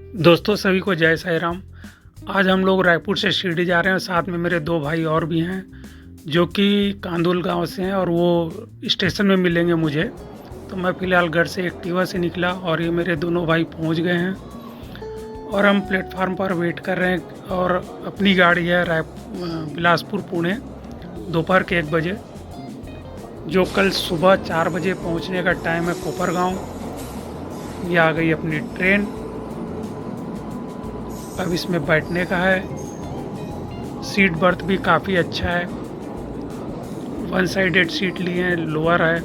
दोस्तों सभी को जय साईं राम। आज हम लोग रायपुर से शिरडी जा रहे हैं। साथ में मेरे दो भाई और भी हैं जो कि कांदुल गांव से हैं और वो स्टेशन में मिलेंगे मुझे। तो मैं फ़िलहाल घर से एक्टिवा से निकला और ये मेरे दोनों भाई पहुंच गए हैं और हम प्लेटफार्म पर वेट कर रहे हैं। और अपनी गाड़ी है बिलासपुर पुणे दोपहर के 1 बजे, जो कल सुबह 4 बजे पहुंचने का टाइम है कोपरगांव। ये आ गई अपनी ट्रेन। अब इसमें बैठने का है। सीट बर्थ भी काफ़ी अच्छा है। वन साइडेड सीट लिए हैं, लोअर है।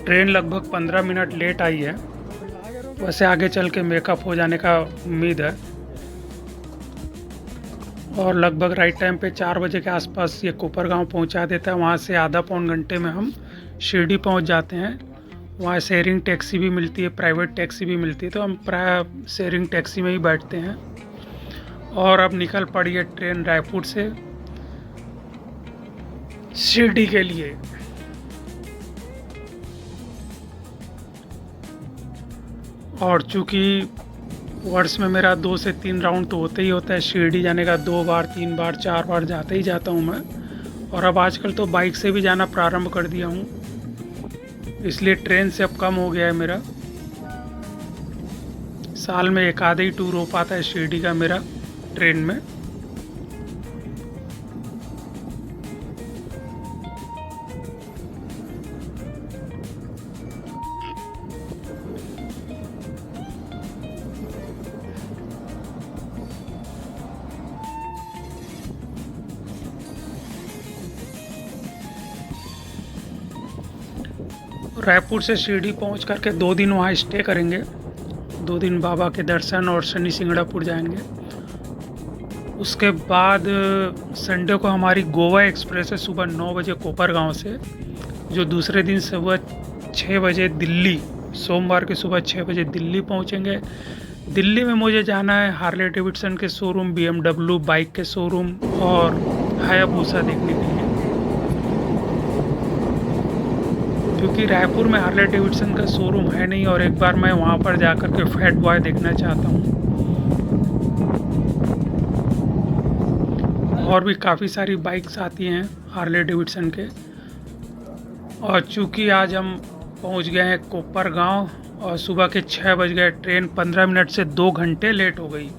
ट्रेन लगभग 15 मिनट लेट आई है। वैसे आगे चल के मेकअप हो जाने का उम्मीद है। और लगभग राइट टाइम पे 4 बजे के आसपास ये कोपरगांव पहुंचा देता है। वहाँ से आधा पौन घंटे में हम शिरडी पहुंच जाते हैं। वहाँ शेयरिंग टैक्सी भी मिलती है, प्राइवेट टैक्सी भी मिलती है, तो हम प्राय शेयरिंग टैक्सी में ही बैठते हैं। और अब निकल पड़ी है ट्रेन रायपुर से शिरडी के लिए। और चूँकि वर्ष में मेरा 2 से 3 राउंड तो होता ही होता है शिरडी जाने का। 2 बार 3 बार 4 बार जाते ही जाता हूँ मैं। और अब आजकल तो बाइक से भी जाना प्रारंभ कर दिया हूँ, इसलिए ट्रेन से अब कम हो गया है मेरा। साल में एक आधा ही टूर हो पाता है शिरडी का मेरा ट्रेन में। रायपुर से शिरडी पहुंच करके 2 दिन वहाँ स्टे करेंगे। 2 दिन बाबा के दर्शन और शनि सिंगड़ापुर जाएंगे। उसके बाद संडे को हमारी गोवा एक्सप्रेस है सुबह 9 बजे कोपरगांव से, जो दूसरे दिन सुबह 6 बजे दिल्ली, सोमवार के सुबह 6 बजे दिल्ली पहुंचेंगे। दिल्ली में मुझे जाना है हार्ले डेविडसन के शोरूम, BMW बाइक के शोरूम और हायाबूसा देखने के लिए, क्योंकि रायपुर में हार्ले डेविडसन का शोरूम है नहीं और एक बार मैं वहाँ पर जाकर के फैट बॉय देखना चाहता हूँ। और भी काफ़ी सारी बाइक्स आती हैं हार्ले डेविडसन के। और चूँकि आज हम पहुँच गए हैं कोपरगांव और सुबह के 6 बज गए, ट्रेन 15 मिनट से 2 घंटे लेट हो गई।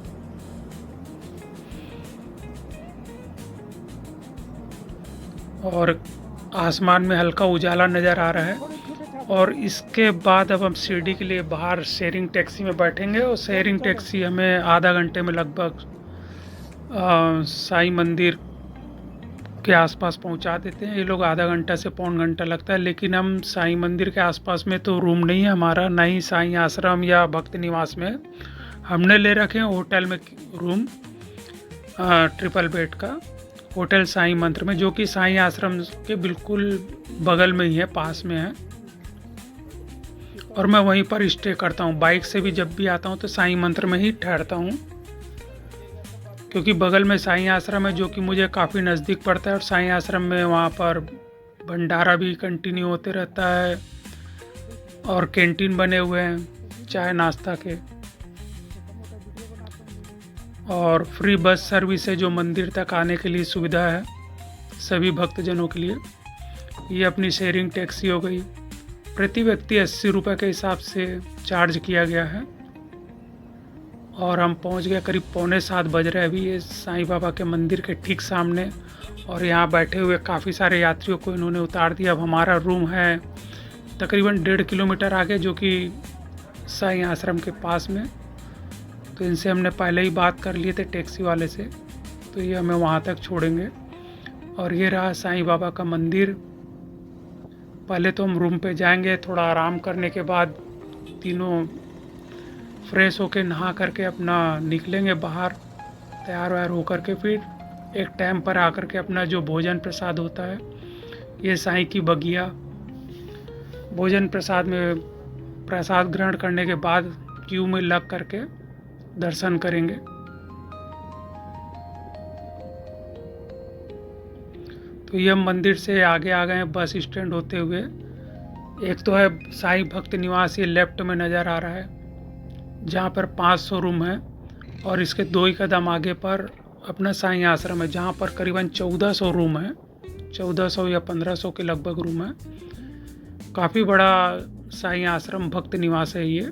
और आसमान में हल्का उजाला नज़र आ रहा है। और इसके बाद अब हम शिरडी के लिए बाहर शेयरिंग टैक्सी में बैठेंगे और शेयरिंग टैक्सी हमें आधा घंटे में लगभग साईं मंदिर के आसपास पहुंचा देते हैं। ये लोग आधा घंटा से पौन घंटा लगता है, लेकिन हम साईं मंदिर के आसपास में तो रूम नहीं है हमारा, ना ही साईं आश्रम या भक्त निवास में। हमने ले रखे हैं होटल में रूम, ट्रिपल बेड का होटल साईं मंत्र में, जो कि साईं आश्रम के बिल्कुल बगल में ही है, पास में है। और मैं वहीं पर स्टे करता हूँ। बाइक से भी जब भी आता हूँ तो साईं मंत्र में ही ठहरता हूँ, क्योंकि बगल में साईं आश्रम है जो कि मुझे काफ़ी नज़दीक पड़ता है। और साईं आश्रम में वहाँ पर भंडारा भी कंटिन्यू होते रहता है और कैंटीन बने हुए हैं चाय नाश्ता के, और फ्री बस सर्विस है जो मंदिर तक आने के लिए सुविधा है सभी भक्तजनों के लिए। ये अपनी शेयरिंग टैक्सी हो गई। प्रति व्यक्ति 80 रुपये के हिसाब से चार्ज किया गया है। और हम पहुंच गए करीब 6:45 बज रहे अभी ये साईं बाबा के मंदिर के ठीक सामने। और यहाँ बैठे हुए काफ़ी सारे यात्रियों को इन्होंने उतार दिया। अब हमारा रूम है तकरीबन 1.5 किलोमीटर आगे, जो कि साईं आश्रम के पास में। तो इनसे हमने पहले ही बात कर लिए थे टैक्सी वाले से, तो ये हमें वहाँ तक छोड़ेंगे। और ये रहा साईं बाबा का मंदिर। पहले तो हम रूम पे जाएंगे, थोड़ा आराम करने के बाद तीनों फ्रेश होके नहा करके अपना निकलेंगे बाहर, तैयार वैयार होकर के। फिर एक टाइम पर आकर के अपना जो भोजन प्रसाद होता है, ये साईं की बगिया, भोजन प्रसाद में प्रसाद ग्रहण करने के बाद क्यू में लग करके दर्शन करेंगे। तो ये मंदिर से आगे आ गए हैं बस स्टैंड होते हुए। एक तो है साईं भक्त निवास, ये लेफ्ट में नज़र आ रहा है, जहाँ पर 500 रूम है, और इसके 2 ही कदम आगे पर अपना साईं आश्रम है, जहाँ पर करीबन 1400 रूम है, 1400 या 1500 के लगभग रूम है। काफ़ी बड़ा साईं आश्रम भक्त निवास है ये,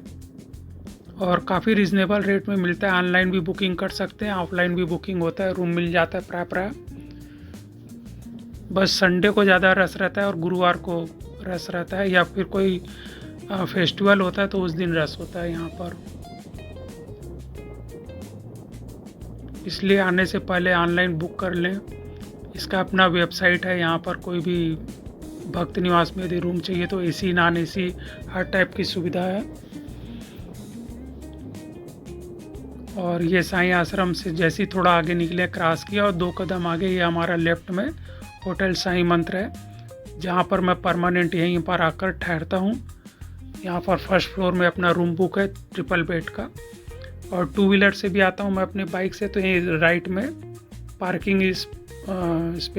और काफ़ी रिजनेबल रेट में मिलता है। ऑनलाइन भी बुकिंग कर सकते हैं, ऑफलाइन भी बुकिंग होता है, रूम मिल जाता है प्राय। बस संडे को ज़्यादा रश रहता है और गुरुवार को रश रहता है, या फिर कोई फेस्टिवल होता है तो उस दिन रश होता है यहाँ पर। इसलिए आने से पहले ऑनलाइन बुक कर लें। इसका अपना वेबसाइट है, यहाँ पर कोई भी भक्त निवास में यदि रूम चाहिए तो एसी नॉन एसी हर टाइप की सुविधा है। और ये साईं आश्रम से जैसे ही थोड़ा आगे निकले, क्रॉस किया और 2 कदम आगे ये हमारा लेफ्ट में होटल साईं मंत्र है, जहाँ पर मैं परमानेंट यहीं पर आकर ठहरता हूँ। यहाँ पर फर्स्ट फ्लोर में अपना रूम बुक है ट्रिपल बेड का, और 2 व्हीलर से भी आता हूँ मैं अपने बाइक से, तो यहीं राइट में पार्किंग स्पेस